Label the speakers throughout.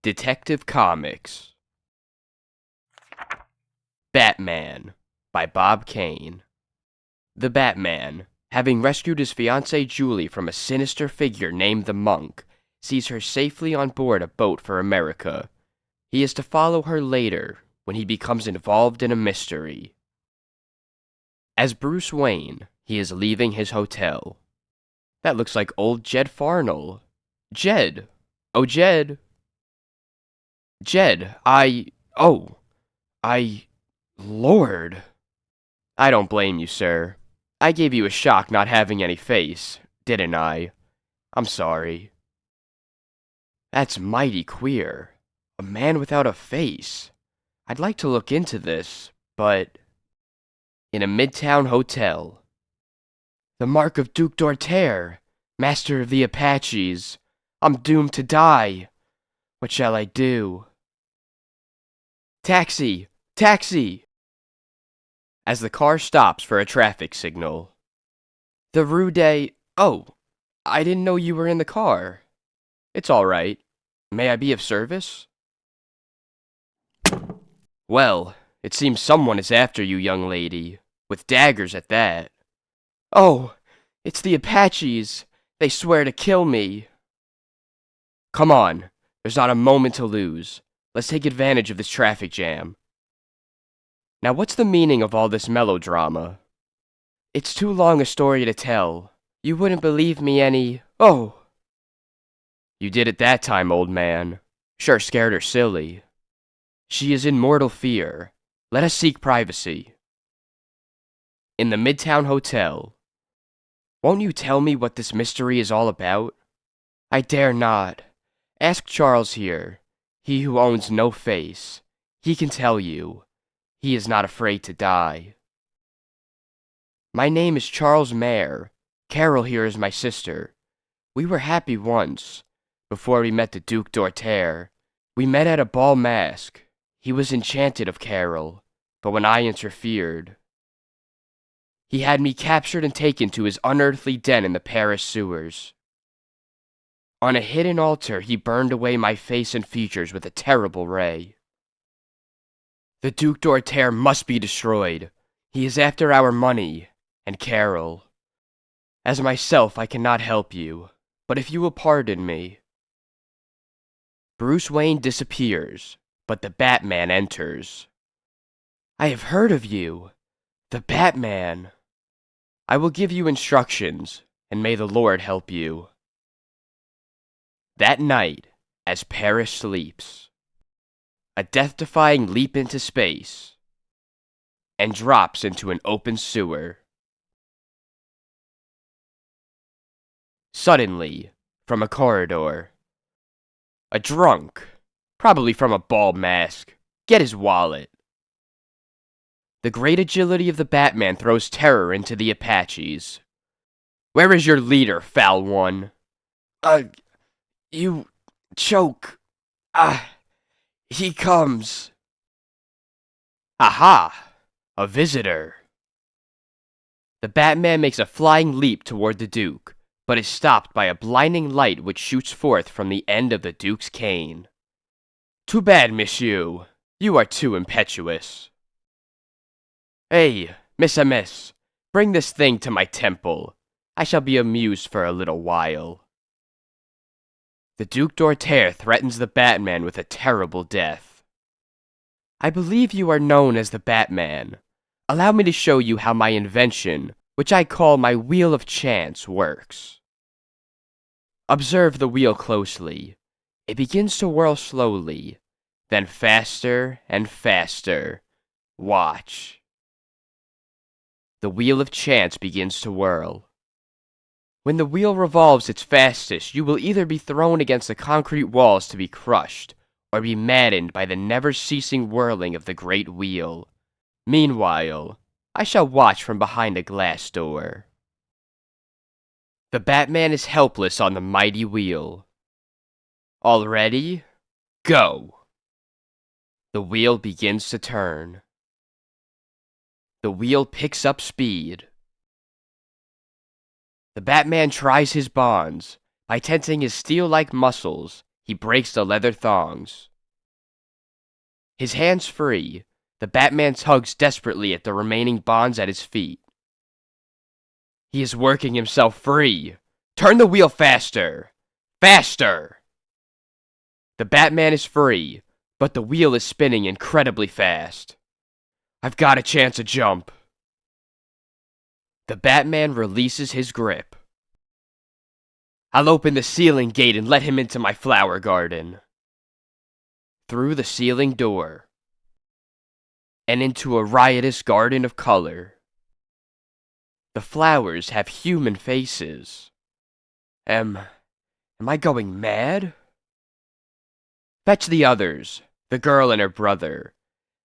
Speaker 1: Detective Comics. Batman by Bob Kane. The Batman, having rescued his fiancée Julie from a sinister figure named the Monk, sees her safely on board a boat for America. He is to follow her later when he becomes involved in a mystery. As Bruce Wayne, he is leaving his hotel. That looks like old Jed Farnell. Jed! Oh, Jed! Jed, Lord. I don't blame you, sir. I gave you a shock not having any face, didn't I? I'm sorry. That's mighty queer. A man without a face. I'd like to look into this, but... In a midtown hotel. The mark of Duc D'Orterre, master of the Apaches. I'm doomed to die. What shall I do? Taxi! Taxi! As the car stops for a traffic signal. The Rue des... Oh, I didn't know you were in the car. It's all right. May I be of service? Well, it seems someone is after you, young lady, with daggers at that. Oh, it's the Apaches. They swear to kill me. Come on, there's not a moment to lose. Let's take advantage of this traffic jam. Now, what's the meaning of all this melodrama? It's too long a story to tell. You wouldn't believe me any... Oh! You did it that time, old man. Sure scared her silly. She is in mortal fear. Let us seek privacy. In the Midtown Hotel. Won't you tell me what this mystery is all about? I dare not. Ask Charles here. He who owns no face. He can tell you. He is not afraid to die. My name is Charles Mayer. Carol here is my sister. We were happy once, before we met the Duc D'Orterre. We met at a bal masque. He was enchanted of Carol, but when I interfered, he had me captured and taken to his unearthly den in the Paris sewers. On a hidden altar, he burned away my face and features with a terrible ray. The Duc D'Orterre must be destroyed. He is after our money, and Carol. As myself, I cannot help you, but if you will pardon me. Bruce Wayne disappears, but the Batman enters. I have heard of you, the Batman. I will give you instructions, and may the Lord help you. That night, as Paris sleeps, a death-defying leap into space, and drops into an open sewer. Suddenly, from a corridor, a drunk, probably from a bal masque, get his wallet. The great agility of the Batman throws terror into the Apaches. Where is your leader, foul one? You choke. He comes. Aha! A visitor. The Batman makes a flying leap toward the Duke, but is stopped by a blinding light which shoots forth from the end of the Duke's cane. Too bad, monsieur. You are too impetuous. Hey, miss, bring this thing to my temple. I shall be amused for a little while. The Duc D'Orterre threatens the Batman with a terrible death. I believe you are known as the Batman. Allow me to show you how my invention, which I call my Wheel of Chance, works. Observe the wheel closely. It begins to whirl slowly, then faster and faster. Watch. The Wheel of Chance begins to whirl. When the wheel revolves its fastest, you will either be thrown against the concrete walls to be crushed, or be maddened by the never-ceasing whirling of the great wheel. Meanwhile, I shall watch from behind a glass door. The Batman is helpless on the mighty wheel. All ready? Go! The wheel begins to turn. The wheel picks up speed. The Batman tries his bonds. By tensing his steel-like muscles, he breaks the leather thongs. His hands free, the Batman tugs desperately at the remaining bonds at his feet. He is working himself free. Turn the wheel faster! Faster! The Batman is free, but the wheel is spinning incredibly fast. I've got a chance to jump. The Batman releases his grip. I'll open the ceiling gate and let him into my flower garden. Through the ceiling door. And into a riotous garden of color. The flowers have human faces. Am I going mad? Fetch the others, the girl and her brother.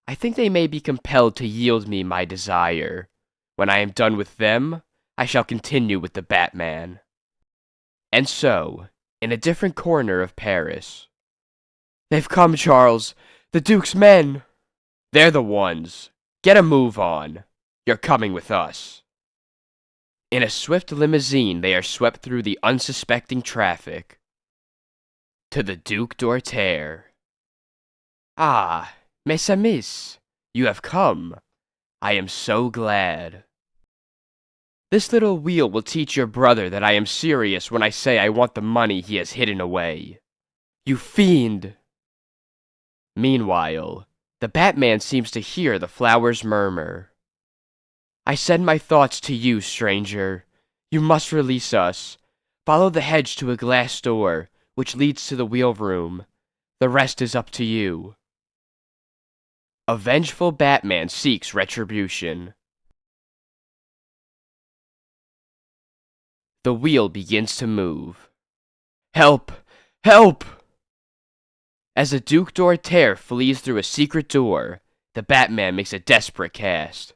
Speaker 1: I think they may be compelled to yield me my desire. When I am done with them, I shall continue with the Batman. And so, in a different corner of Paris. They've come, Charles. The Duke's men. They're the ones. Get a move on. You're coming with us. In a swift limousine, they are swept through the unsuspecting traffic. To the Duc D'Orterre. Ah, mes amis, you have come. I am so glad. This little wheel will teach your brother that I am serious when I say I want the money he has hidden away. You fiend! Meanwhile, the Batman seems to hear the flowers murmur. I send my thoughts to you, stranger. You must release us. Follow the hedge to a glass door, which leads to the wheel room. The rest is up to you. A vengeful Batman seeks retribution. The wheel begins to move. Help! Help! As the Duc D'Orterre flees through a secret door, the Batman makes a desperate cast.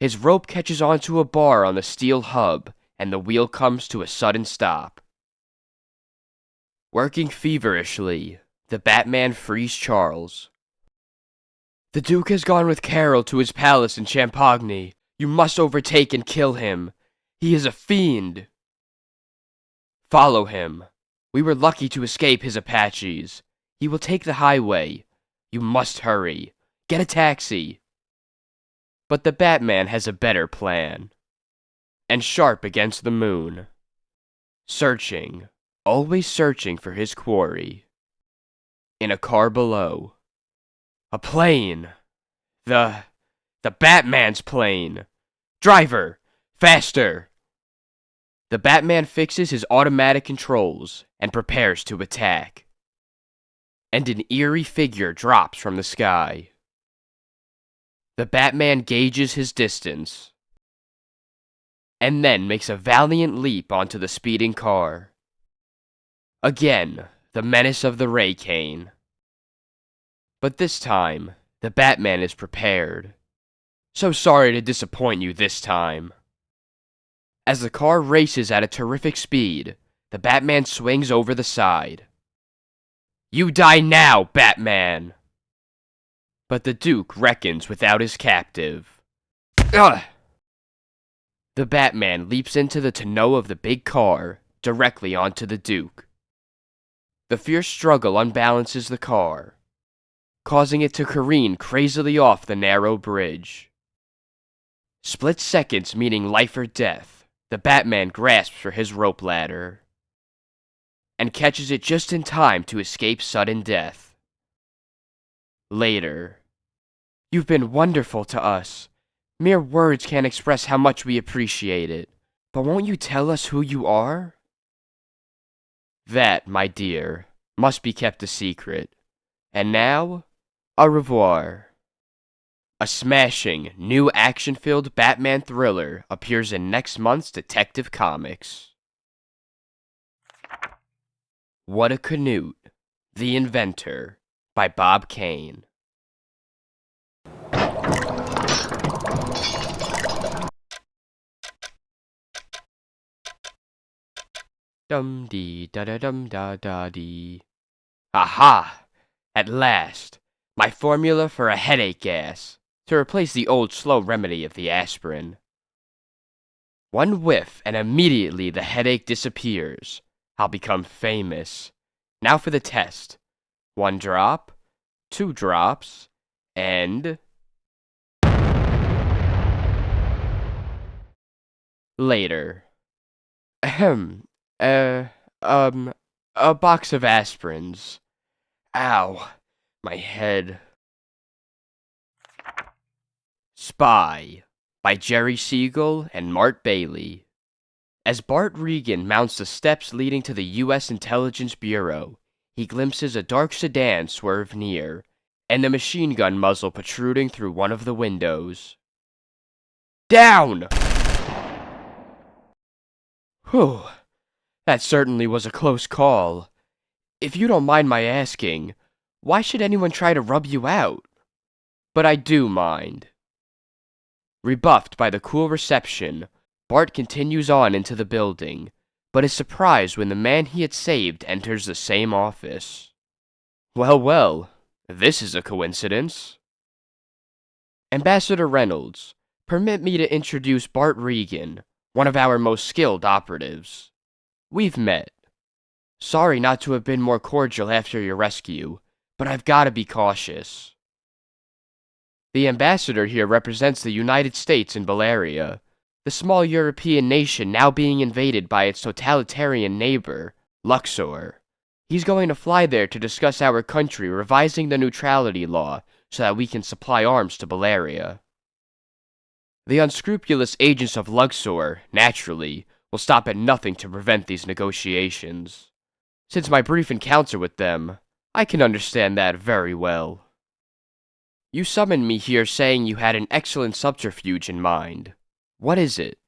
Speaker 1: His rope catches onto a bar on the steel hub, and the wheel comes to a sudden stop. Working feverishly, the Batman frees Charles. The Duke has gone with Carol to his palace in Champagne. You must overtake and kill him. He is a fiend. Follow him. We were lucky to escape his Apaches. He will take the highway. You must hurry. Get a taxi. But the Batman has a better plan. And sharp against the moon. Searching, always searching for his quarry. In a car below. A plane! The Batman's plane! Driver! Faster! The Batman fixes his automatic controls and prepares to attack. And an eerie figure drops from the sky. The Batman gauges his distance. And then makes a valiant leap onto the speeding car. Again, the menace of the Ray Cane. But this time, the Batman is prepared. So sorry to disappoint you this time. As the car races at a terrific speed, the Batman swings over the side. You die now, Batman! But the Duke reckons without his captive. Ugh! The Batman leaps into the tonneau of the big car, directly onto the Duke. The fierce struggle unbalances the car, causing it to careen crazily off the narrow bridge. Split seconds meaning life or death, the Batman grasps for his rope ladder, and catches it just in time to escape sudden death. Later. You've been wonderful to us. Mere words can't express how much we appreciate it. But won't you tell us who you are? That, my dear, must be kept a secret. And now, au revoir. A smashing, new action-filled Batman thriller appears in next month's Detective Comics. What a Knutt, The Inventor, by Bob Kane. Dum-dee da-da-dum-da-da-dee. Aha! At last, my formula for a headache gas, to replace the old slow remedy of the aspirin. One whiff and immediately the headache disappears. I'll become famous. Now for the test. 1 drop, 2 drops, and... Later. Ahem. A box of aspirins. Ow. My head. Spy by Jerry Siegel and Mart Bailey. As Bart Regan mounts the steps leading to the U.S. Intelligence Bureau, he glimpses a dark sedan swerve near, and a machine gun muzzle protruding through one of the windows. Down! Whew. That certainly was a close call. If you don't mind my asking, why should anyone try to rub you out? But I do mind. Rebuffed by the cool reception, Bart continues on into the building, but is surprised when the man he had saved enters the same office. Well, well, this is a coincidence. Ambassador Reynolds, permit me to introduce Bart Regan, one of our most skilled operatives. We've met. Sorry not to have been more cordial after your rescue, but I've got to be cautious. The ambassador here represents the United States in Bavaria, the small European nation now being invaded by its totalitarian neighbor, Luxor. He's going to fly there to discuss our country revising the neutrality law so that we can supply arms to Bavaria. The unscrupulous agents of Luxor, naturally, will stop at nothing to prevent these negotiations. Since my brief encounter with them, I can understand that very well. You summoned me here saying you had an excellent subterfuge in mind. What is it?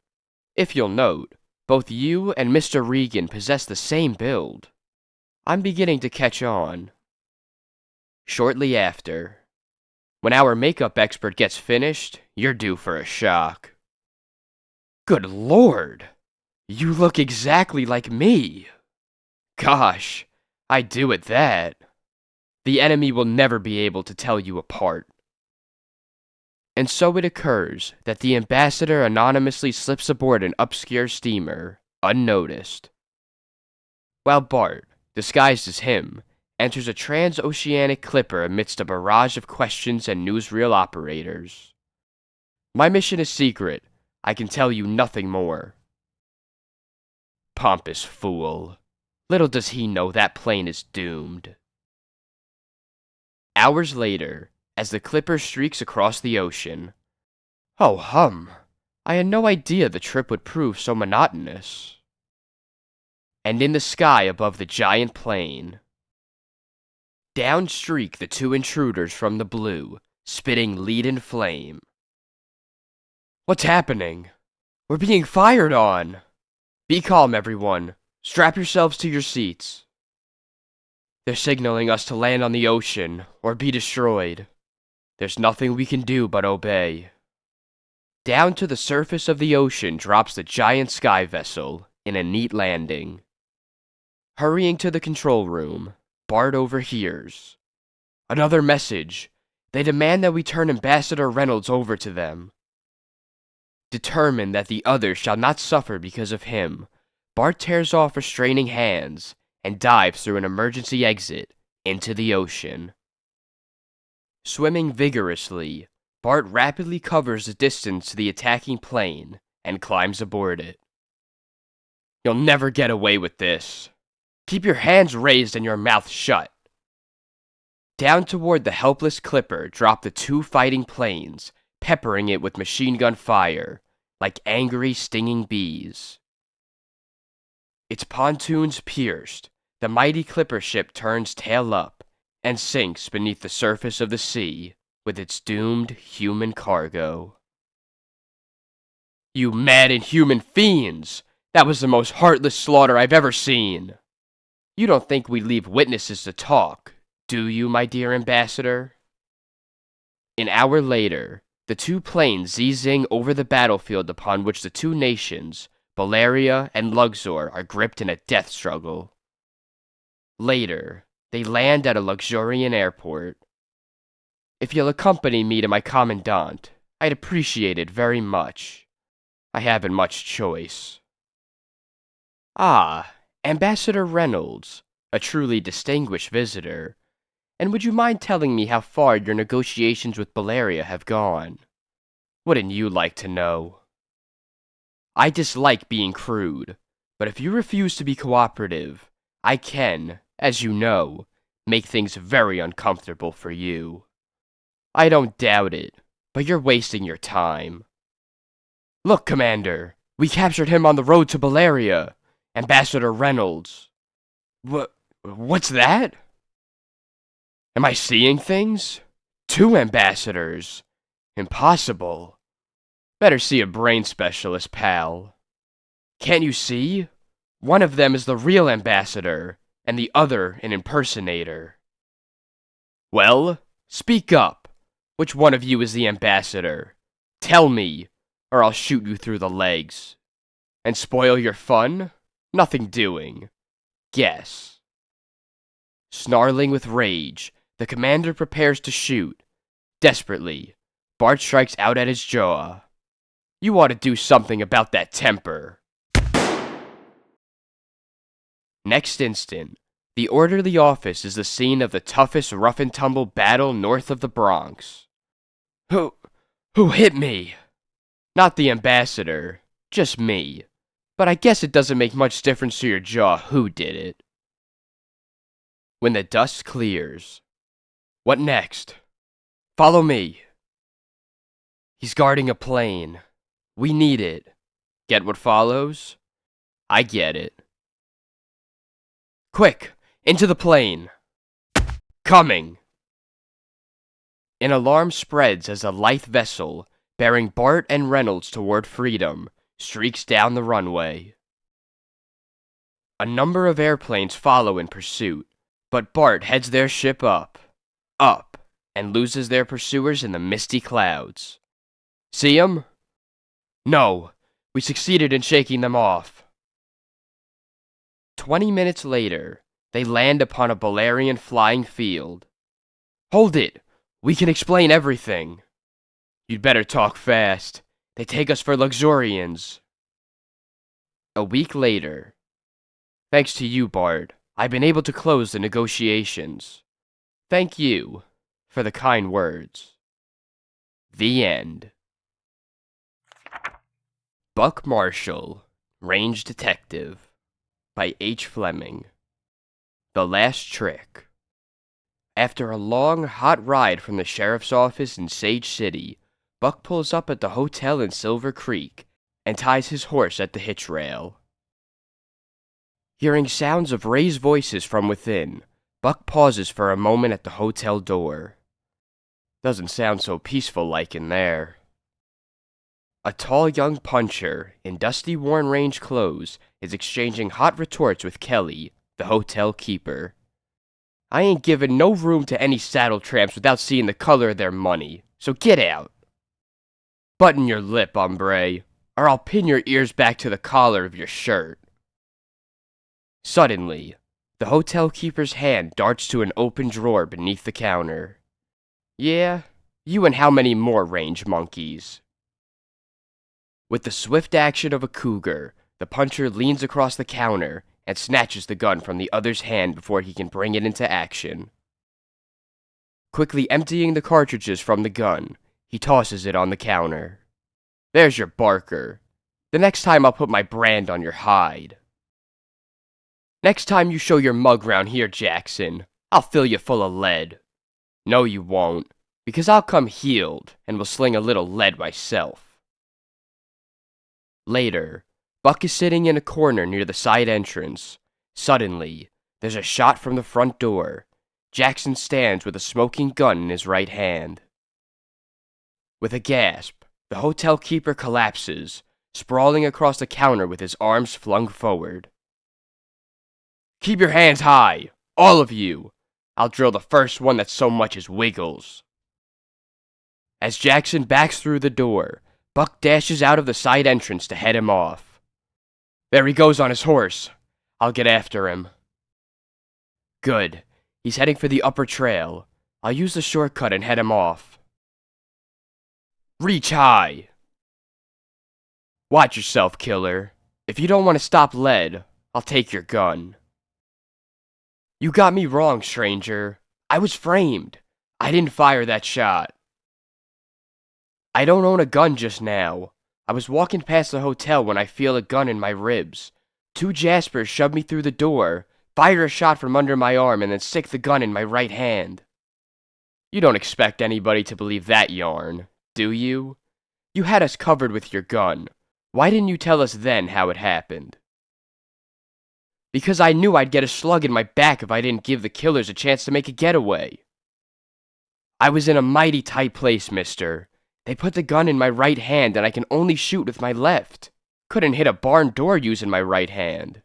Speaker 1: If you'll note, both you and Mr. Regan possess the same build. I'm beginning to catch on. Shortly after. When our makeup expert gets finished, you're due for a shock. Good Lord! You look exactly like me! Gosh, I do at that. The enemy will never be able to tell you apart. And so it occurs that the ambassador anonymously slips aboard an obscure steamer, unnoticed. While Bart, disguised as him, enters a transoceanic clipper amidst a barrage of questions and newsreel operators. My mission is secret. I can tell you nothing more. Pompous fool. Little does he know that plane is doomed. Hours later, as the clipper streaks across the ocean. Oh hum, I had no idea the trip would prove so monotonous. And in the sky above the giant plane, down streak the 2 intruders from the blue, spitting leaden flame. What's happening? We're being fired on! Be calm, everyone. Strap yourselves to your seats. They're signaling us to land on the ocean, or be destroyed. There's nothing we can do but obey. Down to the surface of the ocean drops the giant sky vessel, in a neat landing. Hurrying to the control room, Bart overhears. Another message. They demand that we turn Ambassador Reynolds over to them. Determined that the other shall not suffer because of him, Bart tears off restraining hands and dives through an emergency exit into the ocean. Swimming vigorously, Bart rapidly covers the distance to the attacking plane and climbs aboard it. You'll never get away with this. Keep your hands raised and your mouth shut. Down toward the helpless clipper drop the 2 fighting planes, peppering it with machine gun fire, like angry stinging bees. Its pontoons pierced, the mighty clipper ship turns tail up and sinks beneath the surface of the sea with its doomed human cargo. You mad inhuman fiends! That was the most heartless slaughter I've ever seen! You don't think we leave witnesses to talk, do you, my dear ambassador? An hour later, the 2 planes zing over the battlefield upon which the 2 nations, Bavaria and Luxor, are gripped in a death struggle. Later, they land at a Luxorian airport. If you'll accompany me to my commandant, I'd appreciate it very much. I haven't much choice. Ah, Ambassador Reynolds, A truly distinguished visitor. And would you mind telling me how far your negotiations with Valeria have gone? Wouldn't you like to know? I dislike being crude, but if you refuse to be cooperative, I can, as you know, make things very uncomfortable for you. I don't doubt it, but you're wasting your time. Look, Commander, we captured him on the road to Valeria. Ambassador Reynolds. What's that? Am I seeing things? 2 ambassadors. Impossible. Better see a brain specialist, pal. Can't you see? One of them is the real ambassador, and the other an impersonator. Well, speak up. Which one of you is the ambassador? Tell me, or I'll shoot you through the legs. And spoil your fun? Nothing doing. Guess. Snarling with rage, the commander prepares to shoot. Desperately, Bart strikes out at his jaw. You ought to do something about that temper. Next instant, the orderly office is the scene of the toughest rough-and-tumble battle north of the Bronx. Who hit me? Not the ambassador, just me. But I guess it doesn't make much difference to your jaw who did it. When the dust clears. What next? Follow me. He's guarding a plane. We need it. Get what follows? I get it. Quick, into the plane. Coming. An alarm spreads as a lithe vessel, bearing Bart and Reynolds toward freedom, streaks down the runway. A number of airplanes follow in pursuit, but Bart heads their ship up, and loses their pursuers in the misty clouds. See 'em? No, we succeeded in shaking them off. 20 minutes later, they land upon a Balerian flying field. Hold it! We can explain everything. You'd better talk fast. They take us for Luxurians. A week later. Thanks to you, Bart, I've been able to close the negotiations. Thank you for the kind words. The end. Buck Marshall, Range Detective, by H. Fleming. The Last Trick. After a long, hot ride from the sheriff's office in Sage City, Buck pulls up at the hotel in Silver Creek and ties his horse at the hitch rail. Hearing sounds of raised voices from within, Buck pauses for a moment at the hotel door. Doesn't sound so peaceful-like in there. A tall young puncher, in dusty worn range clothes, is exchanging hot retorts with Kelly, the hotel keeper. I ain't giving no room to any saddle tramps without seeing the color of their money, so get out. Button your lip, hombre, or I'll pin your ears back to the collar of your shirt. Suddenly, the hotel keeper's hand darts to an open drawer beneath the counter. Yeah, you and how many more range monkeys? With the swift action of a cougar, the puncher leans across the counter and snatches the gun from the other's hand before he can bring it into action. Quickly emptying the cartridges from the gun, he tosses it on the counter. There's your barker. The next time I'll put my brand on your hide. Next time you show your mug round here, Jackson, I'll fill you full of lead. No, you won't, because I'll come healed and will sling a little lead myself. Later, Buck is sitting in a corner near the side entrance. Suddenly, there's a shot from the front door. Jackson stands with a smoking gun in his right hand. With a gasp, the hotel keeper collapses, sprawling across the counter with his arms flung forward. Keep your hands high, all of you. I'll drill the first one that so much as wiggles. As Jackson backs through the door, Buck dashes out of the side entrance to head him off. There he goes on his horse. I'll get after him. Good. He's heading for the upper trail. I'll use the shortcut and head him off. Reach high. Watch yourself, killer. If you don't want to stop lead, I'll take your gun. You got me wrong, stranger. I was framed. I didn't fire that shot. I don't own a gun just now. I was walking past the hotel when I feel a gun in my ribs. Two Jaspers shoved me through the door, fired a shot from under my arm, and then stick the gun in my right hand. You don't expect anybody to believe that yarn, do you? You had us covered with your gun. Why didn't you tell us then how it happened? Because I knew I'd get a slug in my back if I didn't give the killers a chance to make a getaway. I was in a mighty tight place, mister. They put the gun in my right hand and I can only shoot with my left. Couldn't hit a barn door using my right hand.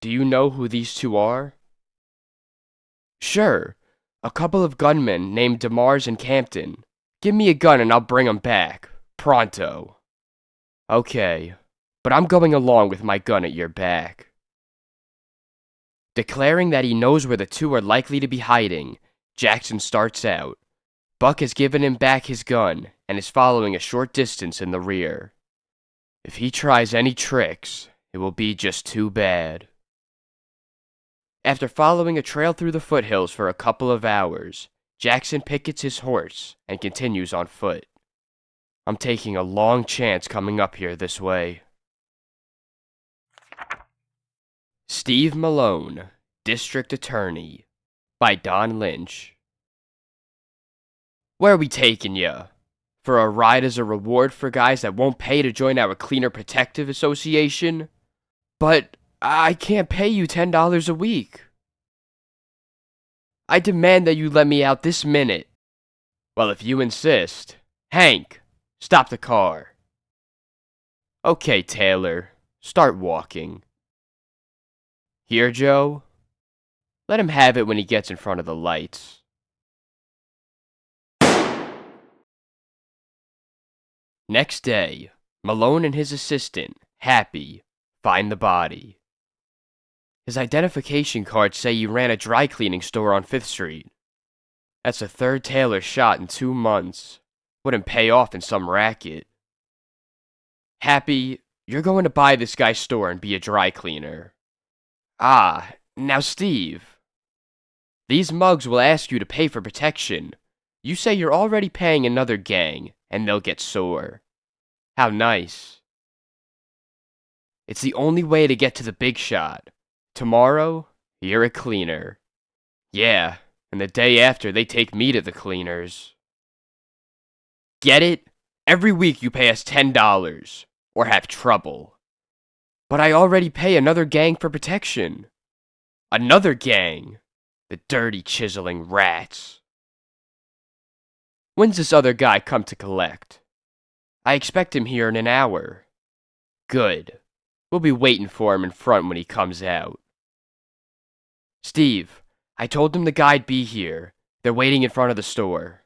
Speaker 1: Do you know who these two are? Sure. A couple of gunmen named DeMars and Campton. Give me a gun and I'll bring 'em back. Pronto. Okay, but I'm going along with my gun at your back. Declaring that he knows where the two are likely to be hiding, Jackson starts out. Buck has given him back his gun and is following a short distance in the rear. If he tries any tricks, it will be just too bad. After following a trail through the foothills for a couple of hours, Jackson pickets his horse and continues on foot. I'm taking a long chance coming up here this way. Steve Malone, District Attorney, by Don Lynch. Where are we taking ya? For a ride as a reward for guys that won't pay to join our Cleaner Protective Association? But I can't pay you $10 a week. I demand that you let me out this minute. Well, if you insist. Hank, stop the car. Okay, Taylor, start walking. Here, Joe? Let him have it when he gets in front of the lights. Next day, Malone and his assistant, Happy, find the body. His identification cards say he ran a dry cleaning store on 5th Street. That's the third Taylor shot in 2 months. Wouldn't pay off in some racket. Happy, you're going to buy this guy's store and be a dry cleaner. Ah, now Steve. These mugs will ask you to pay for protection. You say you're already paying another gang, and they'll get sore. How nice. It's the only way to get to the big shot. Tomorrow, you're a cleaner. Yeah, and the day after they take me to the cleaners. Get it? Every week you pay us $10, or have trouble. But I already pay another gang for protection. Another gang? The dirty chiseling rats. When's this other guy come to collect? I expect him here in an hour. Good. We'll be waiting for him in front when he comes out. Steve, I told them the guy'd be here. They're waiting in front of the store.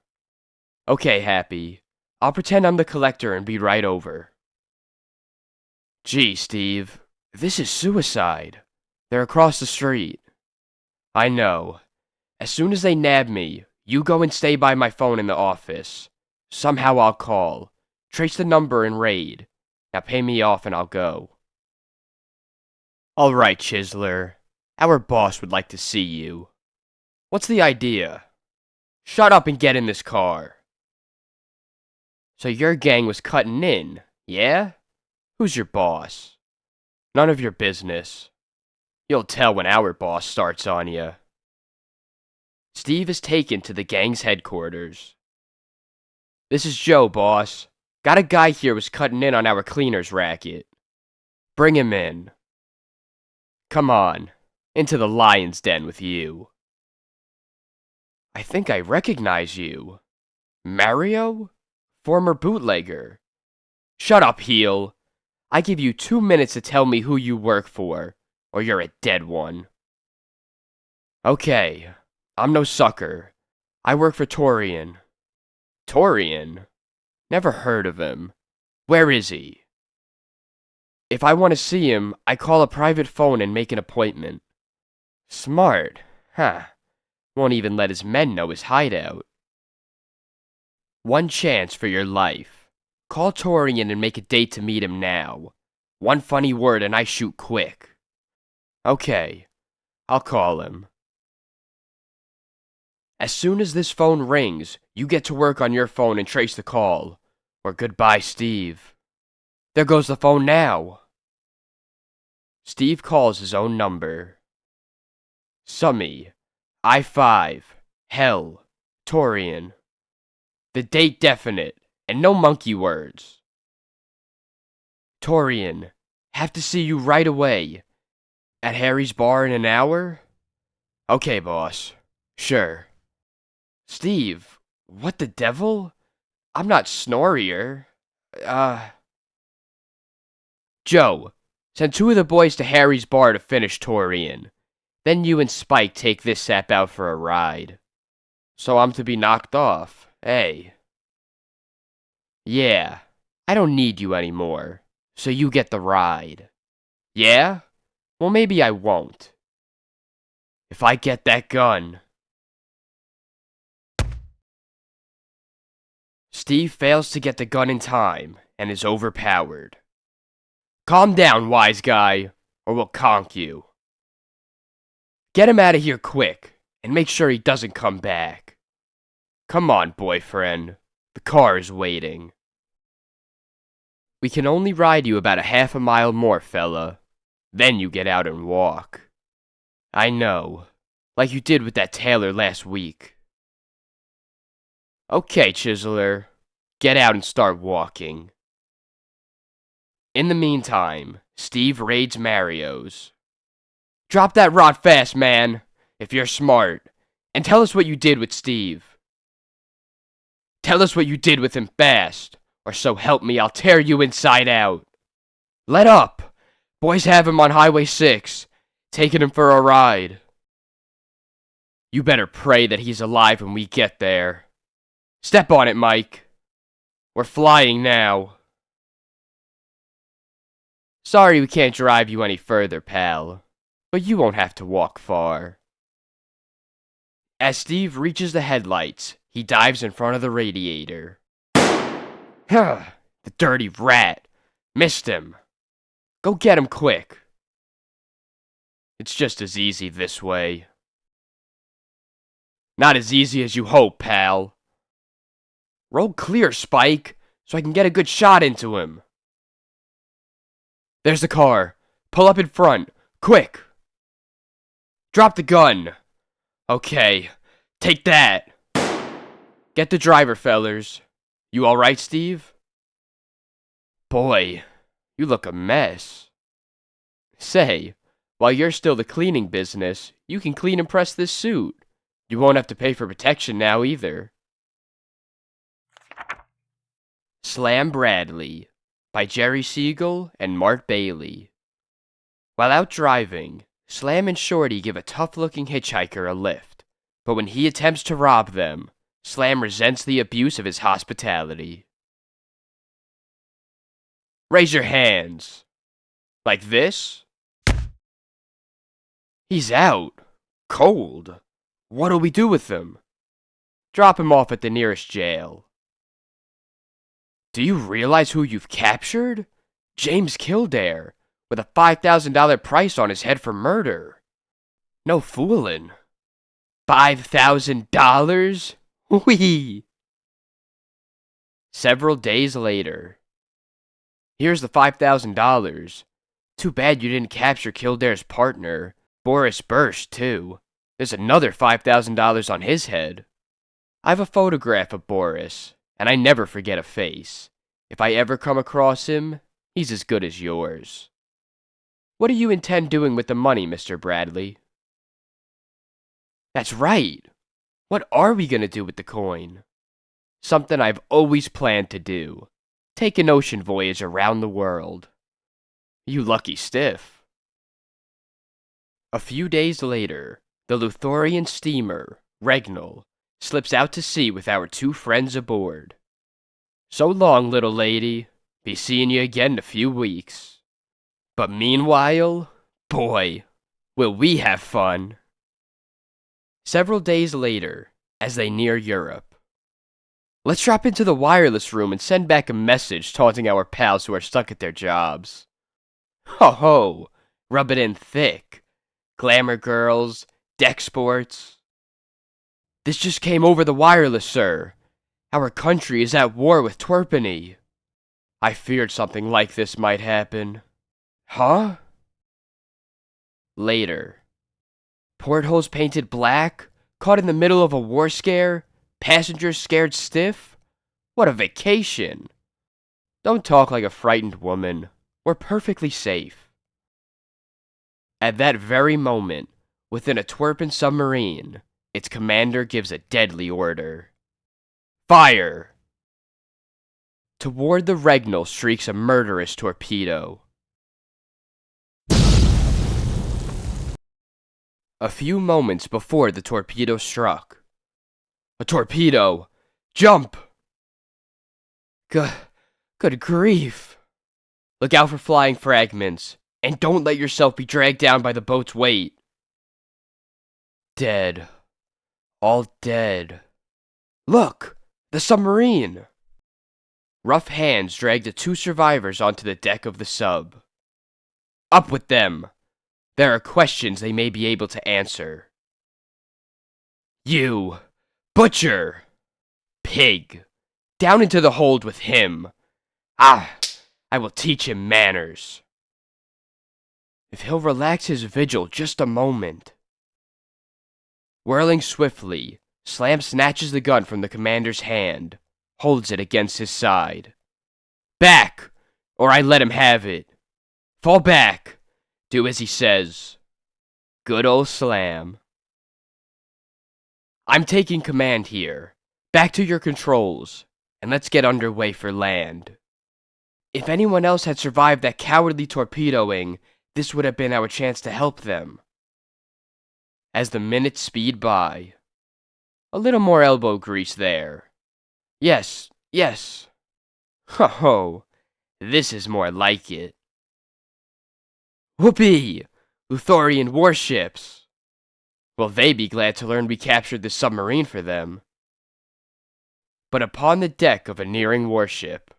Speaker 1: Okay, Happy. I'll pretend I'm the collector and be right over. Gee, Steve, this is suicide. They're across the street. I know. As soon as they nab me, you go and stay by my phone in the office. Somehow I'll call. Trace the number and raid. Now pay me off and I'll go. All right, Chiseler. Our boss would like to see you. What's the idea? Shut up and get in this car. So your gang was cutting in, yeah? Who's your boss? None of your business. You'll tell when our boss starts on you. Steve is taken to the gang's headquarters. This is Joe, boss. Got a guy here was cutting in on our cleaners racket. Bring him in. Come on, into the lion's den with you. I think I recognize you. Mario? Former bootlegger. Shut up, heel. I give you 2 minutes to tell me who you work for, or you're a dead one. Okay, I'm no sucker. I work for Torian. Torian? Never heard of him. Where is he? If I want to see him, I call a private phone and make an appointment. Smart, huh? Won't even let his men know his hideout. One chance for your life. Call Torian and make a date to meet him now. One funny word and I shoot quick. Okay, I'll call him. As soon as this phone rings, you get to work on your phone and trace the call. Or goodbye, Steve. There goes the phone now. Steve calls his own number. Summy, I-5, Hell, Torian. The date definite, and no monkey words. Torian, have to see you right away. At Harry's bar in an hour? Okay, boss. Sure. Steve, what the devil? I'm not Snorier. Joe, send 2 of the boys to Harry's bar to finish Torian. Then you and Spike take this sap out for a ride. So I'm to be knocked off, eh? Yeah, I don't need you anymore, so you get the ride. Yeah? Well, maybe I won't. If I get that gun. Steve fails to get the gun in time and is overpowered. Calm down, wise guy, or we'll conk you. Get him out of here quick, and make sure he doesn't come back. Come on, boyfriend. The car is waiting. We can only ride you about a half a mile more, fella. Then you get out and walk. I know, like you did with that tailor last week. Okay, Chiseler, get out and start walking. In the meantime, Steve raids Mario's. Drop that rod fast, man, if you're smart, and tell us what you did with Steve. Tell us what you did with him fast, or so help me, I'll tear you inside out. Let up! Boys have him on Highway 6, taking him for a ride. You better pray that he's alive when we get there. Step on it, Mike. We're flying now. Sorry we can't drive you any further, pal, but you won't have to walk far. As Steve reaches the headlights, he dives in front of the radiator. The dirty rat. Missed him. Go get him quick. It's just as easy this way. Not as easy as you hope, pal. Roll clear, Spike, so I can get a good shot into him. There's the car. Pull up in front. Quick. Drop the gun. Okay, take that. Get the driver, fellers. You alright, Steve? Boy, you look a mess. Say, while you're still the cleaning business, you can clean and press this suit. You won't have to pay for protection now either. Slam Bradley by Jerry Siegel and Mart Bailey. While out driving, Slam and Shorty give a tough-looking hitchhiker a lift, but when he attempts to rob them, Slam resents the abuse of his hospitality. Raise your hands. Like this? He's out. Cold. What'll we do with him? Drop him off at the nearest jail. Do you realize who you've captured? James Kildare, with a $5,000 price on his head for murder. No foolin'. $5,000? Whee! Several days later. Here's the $5,000. Too bad you didn't capture Kildare's partner, Boris Bursch, too. There's another $5,000 on his head. I've a photograph of Boris, and I never forget a face. If I ever come across him, he's as good as yours. What do you intend doing with the money, Mr. Bradley? That's right. What are we going to do with the coin? Something I've always planned to do. Take an ocean voyage around the world. You lucky stiff. A few days later, the Luthorian steamer, Regnal, slips out to sea with our 2 friends aboard. So long, little lady. Be seeing you again in a few weeks. But meanwhile, boy, will we have fun. Several days later, as they near Europe. Let's drop into the wireless room and send back a message taunting our pals who are stuck at their jobs. Ho ho, rub it in thick. Glamour girls, deck sports. This just came over the wireless, sir. Our country is at war with Twerpany. I feared something like this might happen. Huh? Later. Portholes painted black? Caught in the middle of a war scare? Passengers scared stiff? What a vacation! Don't talk like a frightened woman. We're perfectly safe. At that very moment, within a Twerpan submarine, its commander gives a deadly order. Fire! Toward the Regnal streaks a murderous torpedo. A few moments before the torpedo struck. A torpedo! Jump! Good grief! Look out for flying fragments, and don't let yourself be dragged down by the boat's weight. Dead. All dead. Look! The submarine! Rough hands drag the 2 survivors onto the deck of the sub. Up with them! There are questions they may be able to answer. You! Butcher! Pig! Down into the hold with him! Ah! I will teach him manners. If he'll relax his vigil just a moment. Whirling swiftly, Slam snatches the gun from the commander's hand, holds it against his side. Back! Or I let him have it. Fall back! Do as he says. Good old Slam. I'm taking command here. Back to your controls, and let's get underway for land. If anyone else had survived that cowardly torpedoing, this would have been our chance to help them. As the minutes speed by. A little more elbow grease there. Yes, yes. Ho-ho. This is more like it. Whoopee! Luthorian warships! Will they be glad to learn we captured this submarine for them? But upon the deck of a nearing warship.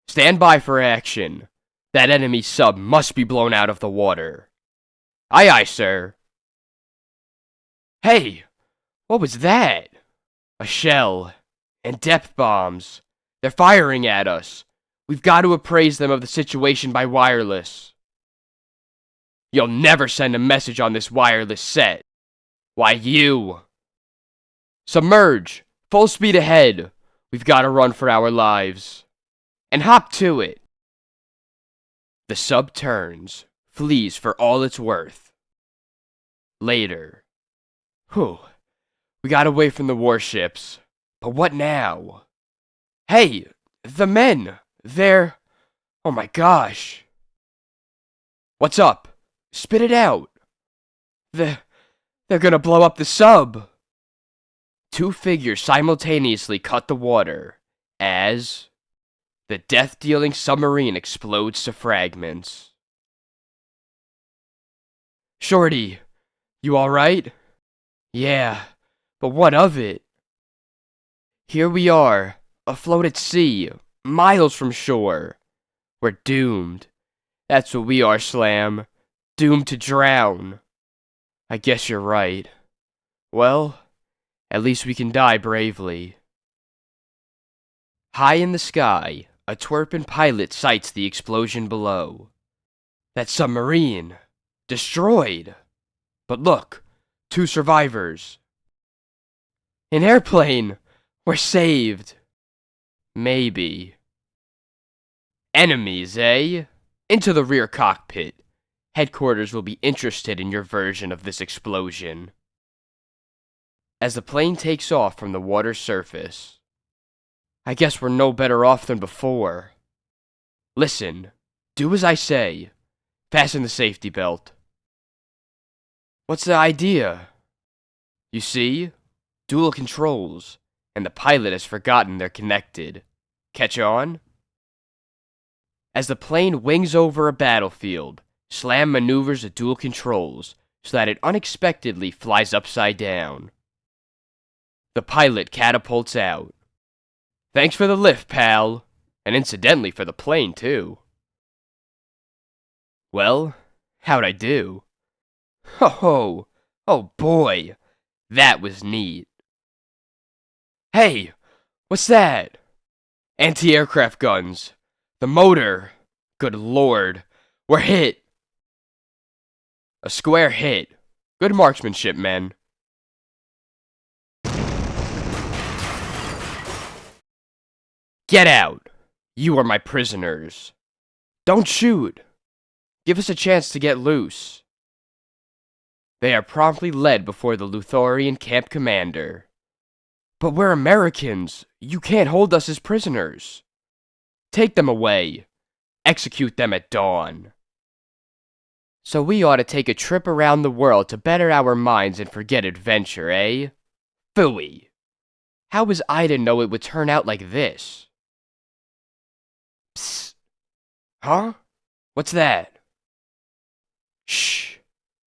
Speaker 1: Stand by for action. That enemy sub must be blown out of the water. Aye, aye, sir. Hey! What was that? A shell. And depth bombs. They're firing at us. We've got to appraise them of the situation by wireless. You'll never send a message on this wireless set. Why, you. Submerge. Full speed ahead. We've got to run for our lives. And hop to it. The sub turns, flees for all it's worth. Later. Whew. We got away from the warships. But what now? Hey, the men. They're... Oh my gosh. What's up? Spit it out. They're gonna blow up the sub. 2 figures simultaneously cut the water as the death-dealing submarine explodes to fragments. Shorty, you alright? Yeah, but what of it? Here we are, afloat at sea, miles from shore. We're doomed. That's what we are, Slam. Doomed to drown. I guess you're right. Well, at least we can die bravely. High in the sky, a Twerpan pilot sights the explosion below. That submarine! Destroyed! But look, 2 survivors. An airplane! We're saved! Maybe. Enemies, eh? Into the rear cockpit. Headquarters will be interested in your version of this explosion. As the plane takes off from the water's surface. I guess we're no better off than before. Listen, do as I say. Fasten the safety belt. What's the idea? You see? Dual controls, and the pilot has forgotten they're connected. Catch on? As the plane wings over a battlefield, Slam maneuvers the dual controls so that it unexpectedly flies upside down. The pilot catapults out. Thanks for the lift, pal. And incidentally for the plane, too. Well, how'd I do? Ho ho! Oh boy! That was neat. Hey, what's that? Anti-aircraft guns. The motor. Good lord. We're hit. A square hit. Good marksmanship, men. Get out. You are my prisoners. Don't shoot. Give us a chance to get loose. They are promptly led before the Luthorian camp commander. But we're Americans. You can't hold us as prisoners. Take them away. Execute them at dawn. So we ought to take a trip around the world to better our minds and forget adventure, eh? Phooey. How was I to know it would turn out like this? Psst. Huh? What's that? Shh.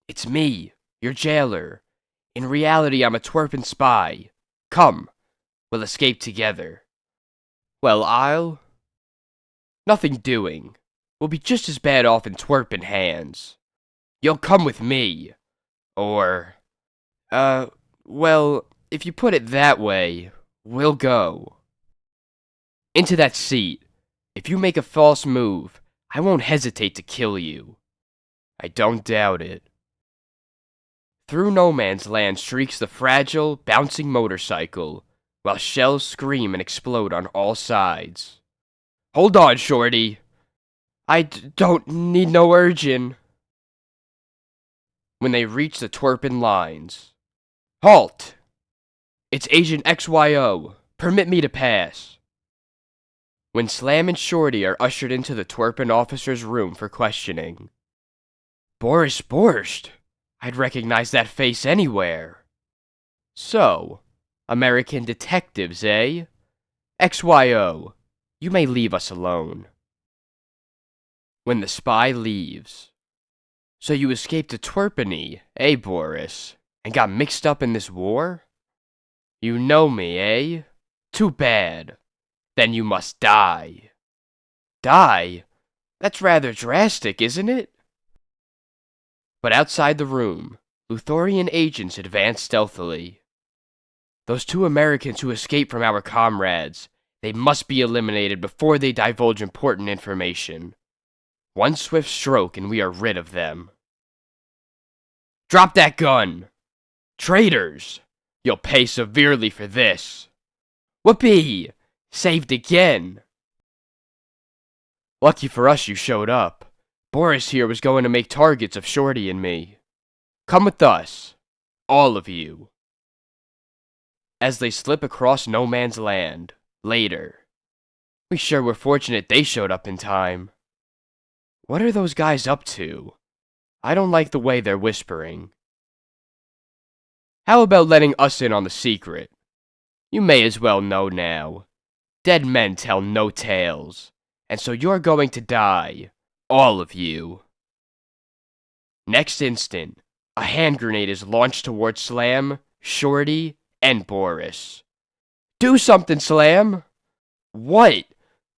Speaker 1: It's me, your jailer. In reality, I'm a twerpin' spy. Come. We'll escape together. Well, Nothing doing. We'll be just as bad off in twerpin' hands. You'll come with me. Or... well, if you put it that way, we'll go. Into that seat. If you make a false move, I won't hesitate to kill you. I don't doubt it. Through no man's land streaks the fragile, bouncing motorcycle, while shells scream and explode on all sides. Hold on, Shorty. I don't need no urging. When they reach the twerpin' lines. Halt! It's Agent XYO. Permit me to pass. When Slam and Shorty are ushered into the twerpin' officer's room for questioning. Boris Borscht. I'd recognize that face anywhere. So, American detectives, eh? XYO, you may leave us alone. When the spy leaves. So you escaped to Twerpany, eh, Boris? And got mixed up in this war? You know me, eh? Too bad. Then you must die. Die? That's rather drastic, isn't it? But outside the room, Luthorian agents advance stealthily. Those two Americans who escaped from our comrades, they must be eliminated before they divulge important information. One swift stroke and we are rid of them. Drop that gun! Traitors! You'll pay severely for this. Whoopee! Saved again! Lucky for us you showed up. Boris here was going to make targets of Shorty and me. Come with us. All of you. As they slip across no man's land, later. We sure were fortunate they showed up in time. What are those guys up to? I don't like the way they're whispering. How about letting us in on the secret? You may as well know now. Dead men tell no tales, and so you're going to die. All of you. Next instant, a hand grenade is launched towards Slam, Shorty, and Boris. Do something, Slam! What?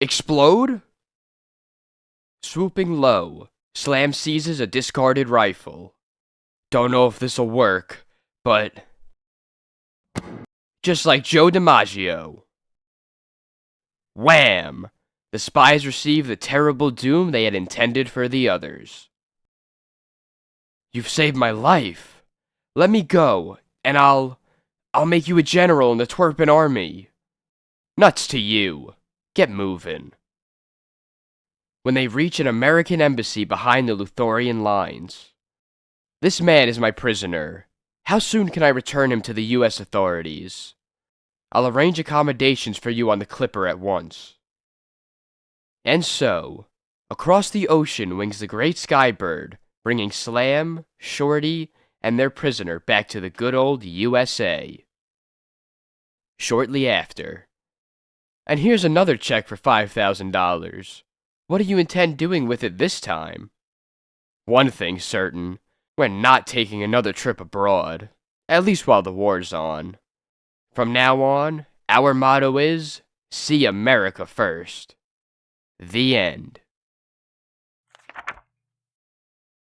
Speaker 1: Explode? Swooping low, Slam seizes a discarded rifle. Don't know if this'll work, but... just like Joe DiMaggio. Wham! The spies receive the terrible doom they had intended for the others. You've saved my life. Let me go, and I'll make you a general in the Twerpin army. Nuts to you. Get moving. When they reach an American embassy behind the Luthorian lines. This man is my prisoner. How soon can I return him to the U.S. authorities? I'll arrange accommodations for you on the Clipper at once. And so, across the ocean wings the great skybird, bringing Slam, Shorty, and their prisoner back to the good old USA. Shortly after. And here's another check for $5,000. What do you intend doing with it this time? One thing's certain, we're not taking another trip abroad, at least while the war's on. From now on, our motto is, see America first. The end.